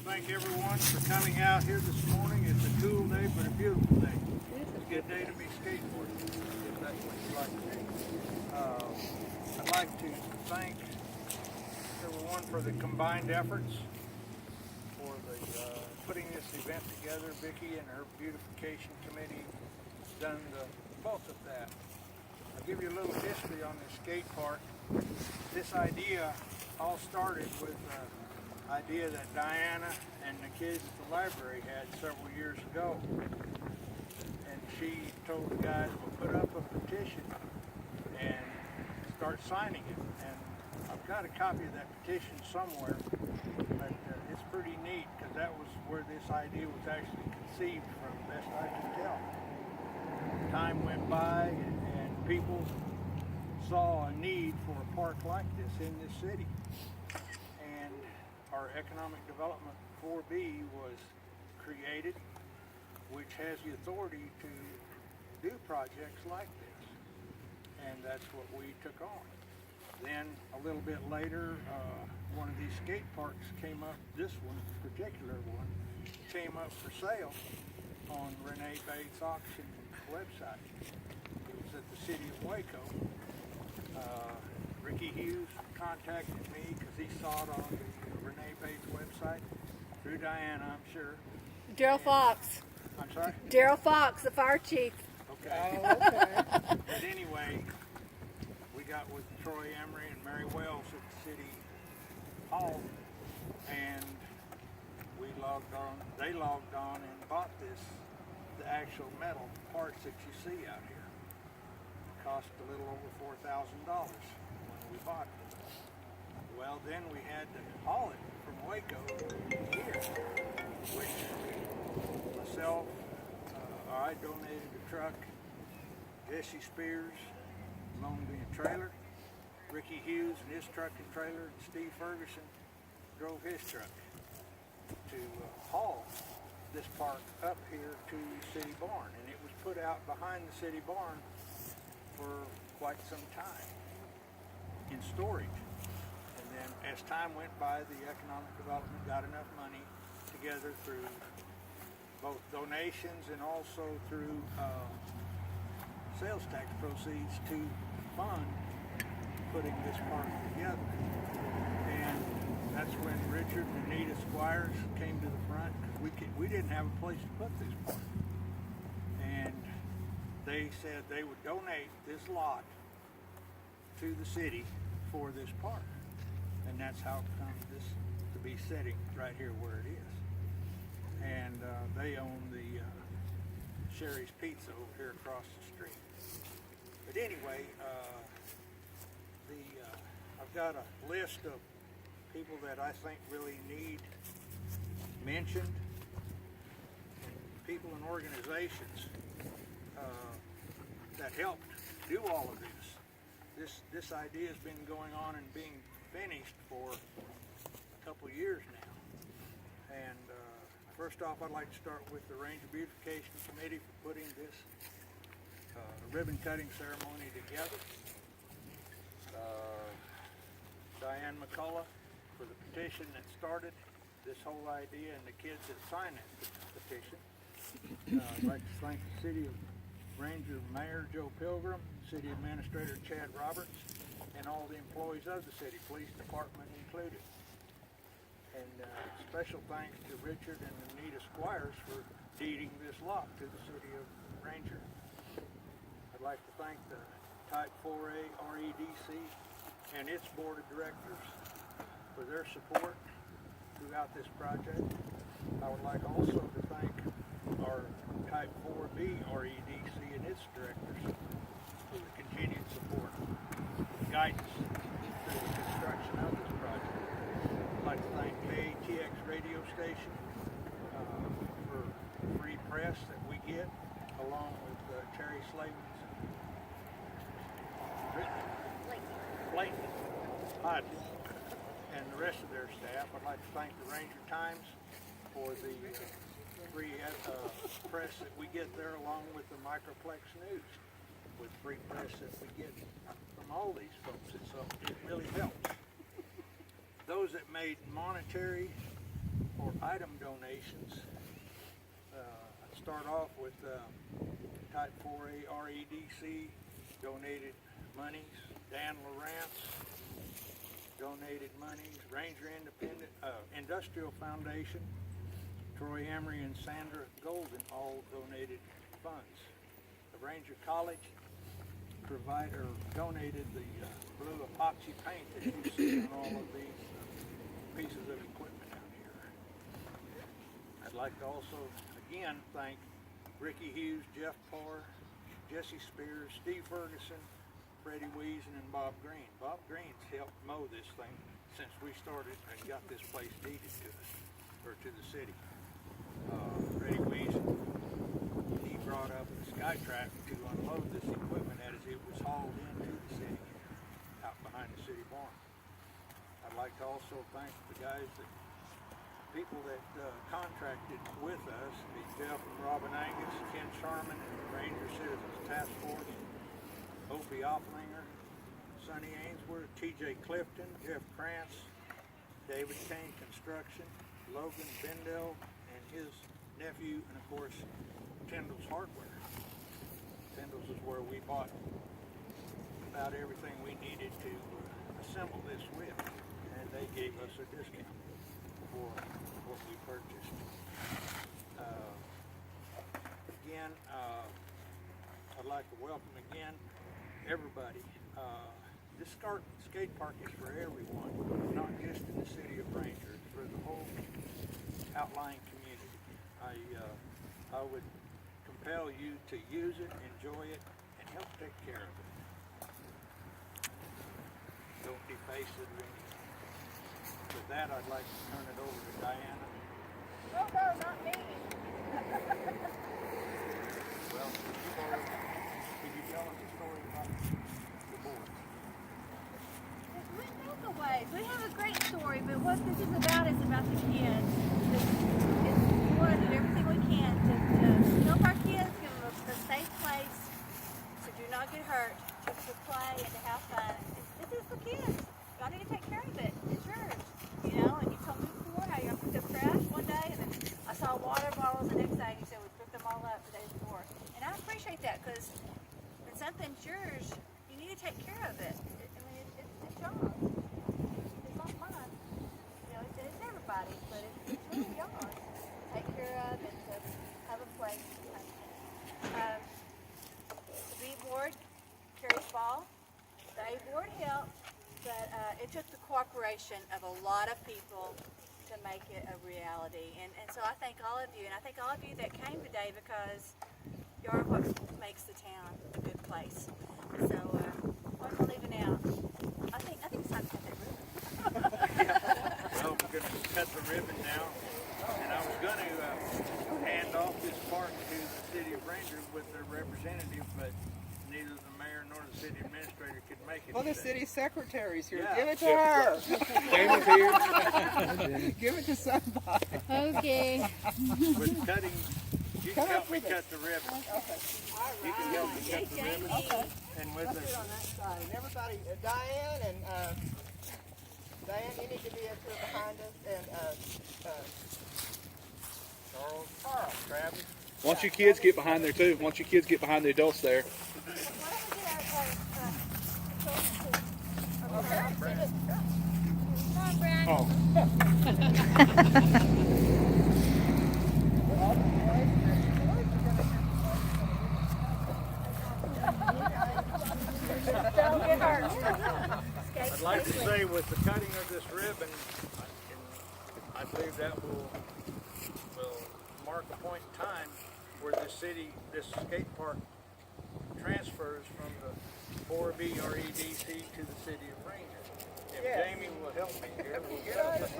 Thank everyone for coming out here this morning. It's a cool day, but a beautiful day. It's a good day to be skateboarding, if that's what you like to do. I'd like to thank everyone for the combined efforts for the putting this event together. Vicki and her beautification committee done the bulk of that. I'll give you a little history on this skate park. This idea all started with an idea that Diana and the kids at the library had several years ago. And she told the guys, we'll put up a petition and start signing it. And I've got a copy of that petition somewhere, but it's pretty neat because that was where this idea was actually conceived from, best I can tell. Time went by and people saw a need for a park like this in this city. And our Economic Development 4B was created, which has the authority to do projects like this. And that's what we took on. Then a little bit later, one of these skate parks came up, this one, particular one, came up for sale on Renee Bates' auction website. It was at the city of Waco. Ricky Hughes contacted me because he saw it on the Renee Bates website through Diana, I'm sure. Daryl Fox. I'm sorry? Daryl Fox, the fire chief. Okay. Oh, okay. But anyway, we got with Troy Emery and Mary Wells at the city hall, and we logged on. They logged on and bought the actual metal parts that you see out here. It cost a little over $4,000 when we bought it. Well, then we had to haul it from Waco here, which myself, I donated a truck. Jesse Spears loaned me a trailer. Ricky Hughes and his truck and trailer, and Steve Ferguson drove his truck to haul this park up here to the city barn. And it was put out behind the city barn for quite some time in storage. And then as time went by, the economic development got enough money together through both donations and also through sales tax proceeds to fund putting this park together. And that's when Richard and Anita Squires came to the front. We didn't have a place to put this park. And they said they would donate this lot to the city for this park. And that's how it comes this to be sitting right here where it is. And they own the Sherry's Pizza over here across the street. But anyway, I've got a list of people that I think really need mentioned, people and organizations that helped do all of this. This idea has been going on and being finished for a couple of years now. And first off, I'd like to start with the Ranger Beautification Committee for putting this ribbon cutting ceremony together. Diane McCullough for the petition that started this whole idea and the kids that signed that petition. I'd like to thank the City of Ranger Mayor Joe Pilgrim, City Administrator Chad Roberts, and all the employees of the city, police department included. And special thanks to Richard and Anita Squires for deeding this lot to the City of Ranger. I'd like to thank the Type 4A REDC and its board of directors for their support throughout this project. I would like also to thank our Type 4B REDC and its directors for the continued support and guidance through the construction of this project. I'd like to thank KATX radio station for free press that we get, along with Terry Slavin's Blakely, Hodge, and the rest of their staff. I'd like to thank the Ranger Times for the free press that we get there, along with the Microplex News, with free press that we get from all these folks. It really helps. Those that made monetary for item donations. I'll start off with Type 4A REDC donated monies. Dan Lawrence donated monies. Ranger Industrial Foundation, Troy Emery and Sandra Golden all donated funds. The Ranger College donated the blue epoxy paint that you see on all of these pieces of equipment out here. I'd like to also again thank Ricky Hughes, Jeff Parr, Jesse Spears, Steve Ferguson, Freddie Wiesen, and Bob Green. Bob Green's helped mow this thing since we started and got this place deeded to us, or to the city. Freddie Wiesen, he brought up the Skytrack to unload this equipment as it was hauled into the city, out behind the city barn. I'd like to also thank the guys people that contracted with us, Jeff and Robin Angus, Ken Sharman, Ranger Citizens Task Force, Opie Opplinger, Sonny Ainsworth, TJ Clifton, Jeff Krantz, David Kane Construction, Logan Bendell and his nephew, and of course Tyndall's Hardware. Tyndall's is where we bought about everything we needed to assemble this with, and they gave us a discount for what we purchased. Again, I'd like to welcome again everybody. This skate park is for everyone, not just in the city of Ranger, it's for the whole outlying community. I would compel you to use it, enjoy it, and help take care of it. Don't deface it or anything. With that, I'd like to turn it over to Diana. Oh, no, not me. Well, could you tell us a story about the board? Lots of ways. We have a great story, but what this is about is about the kids. We want to do everything we can to help our kids, give them a safe place, so do not get hurt, to play and to have fun. This is for kids. Y'all need to take care of it. It's yours. You know, and you told me before how you picked up trash one day, and then I saw water bottles the next day, and you said we picked them all up the day before. And I appreciate that, because when something's yours, you need to take care of it. It's yours. It's not mine. You know, it's everybody's, but it's really yours. Take care of and to have a place. The B board carries ball. The A board helped. But it took the cooperation of a lot of people to make it a reality. And so I thank all of you, and I thank all of you that came today, because you are what makes the town a good place. So what am I leaving out? I think it's time to cut that ribbon. Well, we're going to cut the ribbon now. And I was going to hand off this park to the city of Ranger with their representative, but neither the mayor nor the city administrator could make it. Well, the city secretary's here. Yeah. Give it to her. Jamie's here. Give it to somebody. Okay. With cutting, you can help me cut the ribbon. Okay. You can help me cut the ribbon. Okay. And with Let's do it on that side. And everybody, Diane and Diane, you need to be up here behind us. And Carl, Travis. Once you kids get behind there too. Once you kids get behind the adults there. Oh. Don't get hurt. I'd like to say with the cutting of this ribbon, I believe that will mark a point in time where this skate park transfers from the 4B REDC to the city of Ranger. If Jamie will help me here, we'll set up this